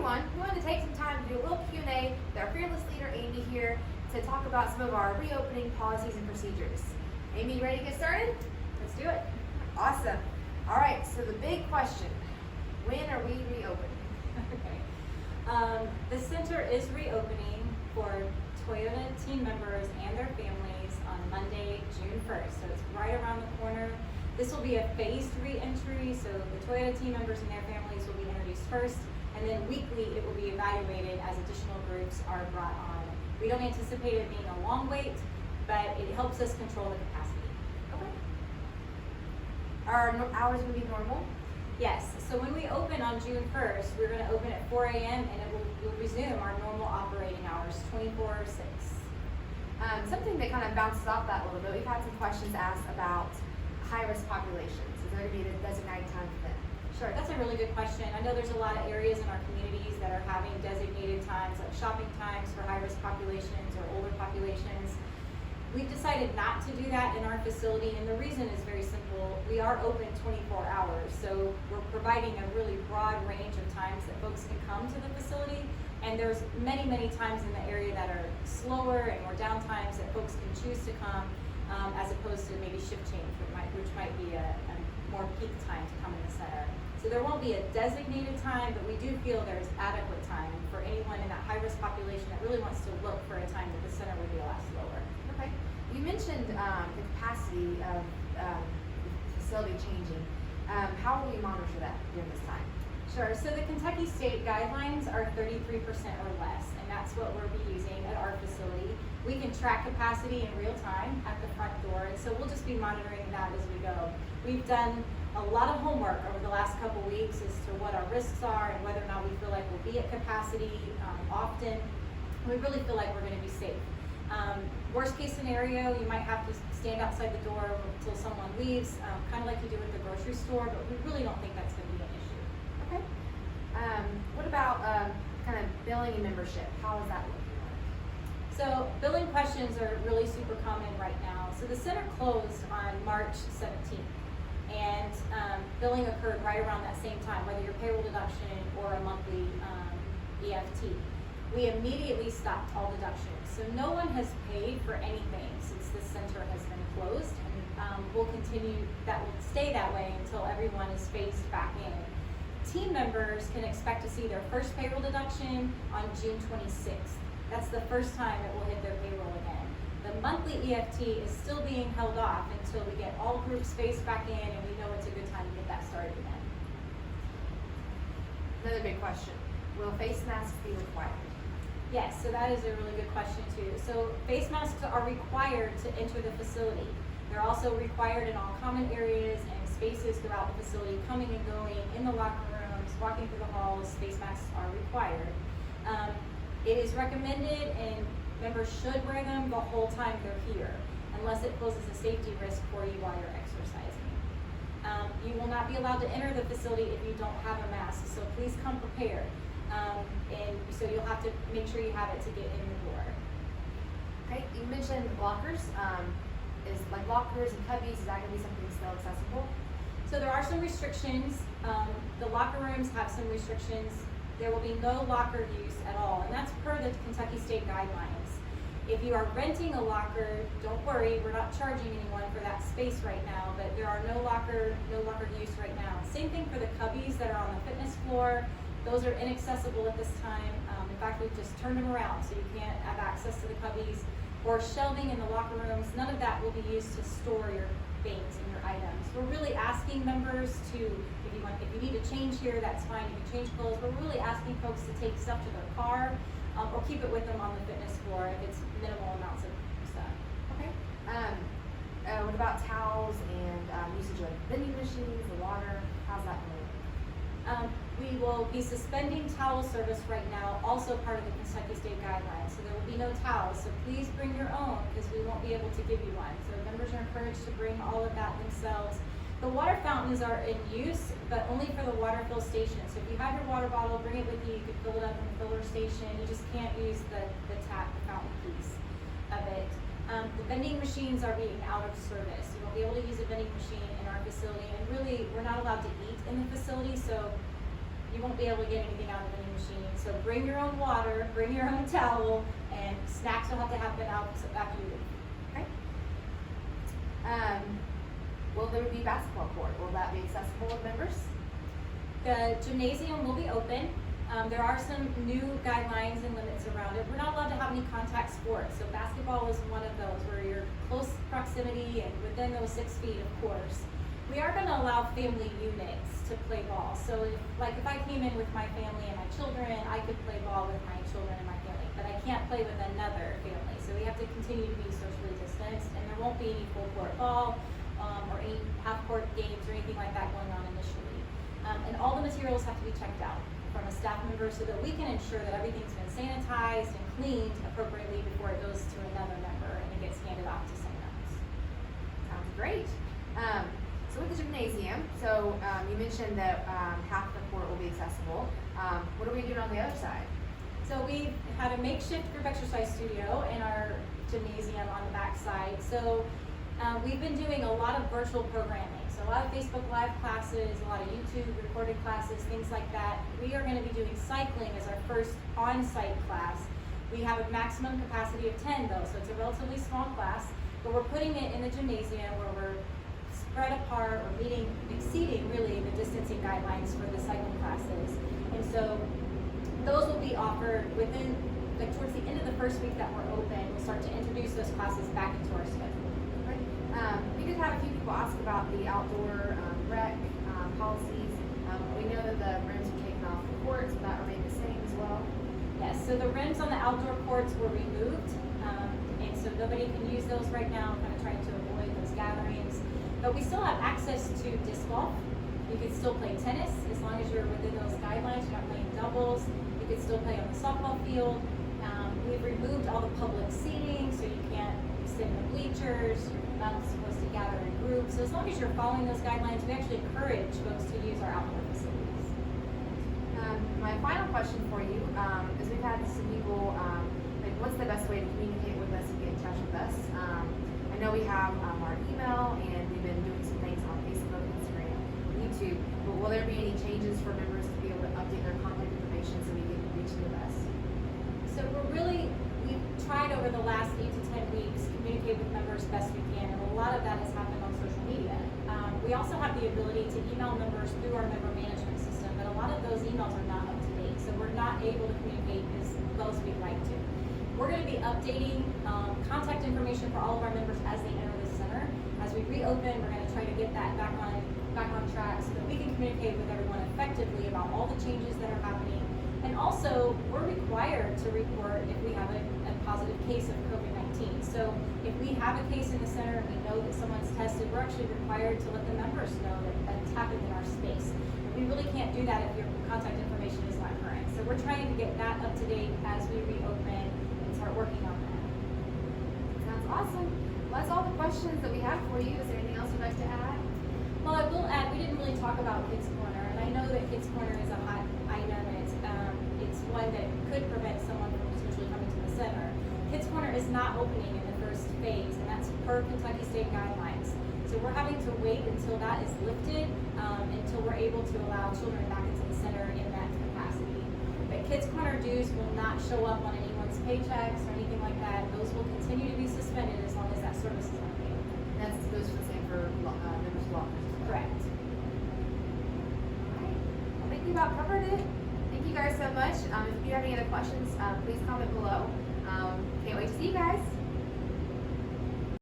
everyone, we wanted to take some time to do a little Q&A with our fearless leader, Amy, here to talk about some of our reopening policies and procedures. Amy, you ready to get started? Let's do it. Awesome. All right, so the big question, when are we reopening? Okay. The center is reopening for Toyota team members and their families on Monday, June 1st. So it's right around the corner. This will be a phased re-entry, so the Toyota team members and their families will be introduced first, and then weekly it will be evaluated as additional groups are brought on. We don't anticipate it being a long wait, but it helps us control the capacity. Okay. Are hours going to be normal? Yes, so when we open on June 1st, we're going to open at 4 a.m. and we'll resume our normal operating hours, 24/6. Something that kind of bounces off that a little bit, we've had some questions asked about high-risk populations. Is there going to be a designated time for them? Sure, that's a really good question. I know there's a lot of areas in our communities that are having designated times, like shopping times for high-risk populations or older populations. We've decided not to do that in our facility, and the reason is very simple. We are open 24 hours, so we're providing a really broad range of times that folks can come to the facility, and there's many, many times in the area that are slower and more down times that folks can choose to come, as opposed to maybe shift change, which might be a more peak time to come in the center. So there won't be a designated time, but we do feel there's adequate time for anyone in that high-risk population that really wants to look for a time that the center would be a lot slower. Okay. You mentioned the capacity of the facility changing. How will we monitor that during this time? Sure. So the Kentucky state guidelines are 33% or less, and that's what we'll be using at our facility. We can track capacity in real time at the front door, and so we'll just be monitoring that as we go. We've done a lot of homework over the last couple weeks as to what our risks are and whether or not we feel like we'll be at capacity often. We really feel like we're going to be safe. Worst case scenario, you might have to stand outside the door until someone leaves, kind of like you do at the grocery store, but we really don't think that's going to be an issue. Okay. What about kind of billing and membership? How is that looking like? So billing questions are really super common right now. So the center closed on March 17th, and billing occurred right around that same time, whether your payroll deduction or a monthly EFT. We immediately stopped all deductions. So no one has paid for anything since the center has been closed, and we'll continue, that will stay that way until everyone is phased back in. Team members can expect to see their first payroll deduction on June 26th. That's the first time it will hit their payroll again. The monthly EFT is still being held off until we get all groups phased back in and we know it's a good time to get that started again. Another big question. Will face masks be required? Yes, so that is a really good question too. So face masks are required to enter the facility. They're also required in all common areas and spaces throughout the facility, coming and going, in the locker rooms, walking through the halls. Face masks are required. It is recommended and members should wear them the whole time they're here, unless it poses a safety risk for you while you're exercising. You will not be allowed to enter the facility if you don't have a mask, so please come prepared. And so you'll have to make sure you have it to get in the door. Okay, you mentioned lockers. Is like lockers and cubbies, is that going to be something still accessible? So there are some restrictions. The locker rooms have some restrictions. There will be no locker use at all, and that's per the Kentucky state guidelines. If you are renting a locker, don't worry, we're not charging anyone for that space right now, but there are no locker use right now. Same thing for the cubbies that are on the fitness floor. Those are inaccessible at this time. In fact, we've just turned them around so you can't have access to the cubbies. Or shelving in the locker rooms, none of that will be used to store your things and your items. We're really asking members to, if you need to change here, that's fine, you can change clothes. We're really asking folks to take stuff to their car or keep it with them on the fitness floor if it's minimal amounts of stuff. Okay. What about towels and usage of vending machines, the water? How's that going? We will be suspending towel service right now, also part of the Kentucky state guidelines. So there will be no towels, so please bring your own because we won't be able to give you one. So members are encouraged to bring all of that themselves. The water fountains are in use, but only for the water fill station. So if you have your water bottle, bring it with you. You can fill it up in the filler station. You just can't use the tap, the fountain piece of it. The vending machines are being out of service. You won't be able to use a vending machine in our facility, and really, we're not allowed to eat in the facility, so you won't be be able to get anything out of the vending machine. So bring your own water, bring your own towel, and snacks will have to happen out after you leave. Okay. Will there be basketball court? Will that be accessible to members? The gymnasium will be open. There are some new guidelines and limits around it. We're not allowed to have any contact sports. So basketball is one of those where you're close proximity and within those 6 feet, of course. We are going to allow family units to play ball. So if I came in with my family and my children, I could play ball with my children and my family, but I can't play with another family. So we have to continue to be socially distanced, and there won't be any full court ball or any half court games or anything like that going on initially. And all the materials have to be checked out from a staff member so that we can ensure that everything's been sanitized and cleaned appropriately before it goes to another member and it gets handed off to someone else. Sounds great. So with the gymnasium, you mentioned that half the court will be accessible. What are we doing on the other side? So we had a makeshift group exercise studio in our gymnasium on the back side. So we've been doing a lot of virtual programming. So a lot of Facebook Live classes, a lot of YouTube recorded classes, things like that. We are going to be doing cycling as our first on-site class. We have a maximum capacity of 10 though, so it's a relatively small class, but we're putting it in the gymnasium where we're spread apart or exceeding really the distancing guidelines for the cycling classes. And so those will be offered within, towards the end of the first week that we're open, we'll start to introduce those classes back into our schedule. We did have a few people ask about the outdoor rec policies. We know that the rims were taken off the courts, will that remain the same as well? Yes, so the rims on the outdoor courts were removed, and so nobody can use those right now, kind of trying to avoid those gatherings. But we still have access to disc golf. You can still play tennis as long as you're within those guidelines. You're not playing doubles. You can still play on the softball field. We've removed all the public seating, so you can't sit in the bleachers. You're not supposed to gather in groups. So as long as you're following those guidelines, we actually encourage folks to use our outdoor facilities. My final question for you is we've had some people, what's the best way to communicate with us and get in touch with us? I know we have our email and we've been doing some things on Facebook, Instagram, YouTube, but will there be any changes for members to be able to update their contact information so we can reach them the best? So we've tried over the last 8 to 10 weeks to communicate with members best we can, and a lot of that has happened on social media. We also have the ability to email members through our member management system, but a lot of those emails are not up to date, so we're not able to communicate as well as we'd like to. We're going to be updating contact information for all of our members as they enter the center. As we reopen, we're going to try to get that back on track so that we can communicate with everyone effectively about all the changes that are happening. And also, we're required to report if we have a positive case of COVID-19. So if we have a case in the center and we know that someone's tested, we're actually required to let the members know that that's happened in our space. We really can't do that if your contact information is not current. So we're trying to get that up to date as we reopen and start working on that. Sounds awesome. Well, that's all the questions that we have for you. Is there anything else you'd like to add? Well, I will add, we didn't really talk about Kids Corner, and I know that Kids Corner is a hot item, and it's one that could prevent someone from potentially coming to the center. Kids Corner is not opening in the first phase, and that's per Kentucky State guidelines. So we're having to wait until that is lifted, until we're able to allow children back into the center in that capacity. But Kids Corner dues will not show up on anyone's paychecks or anything like that. Those will continue to be suspended as long as that service is not paid. That goes for the same for members' lockers. Correct. All right. Well, I think we've about covered it. Thank you guys so much. If you have any other questions, please comment below. Can't wait to see you guys.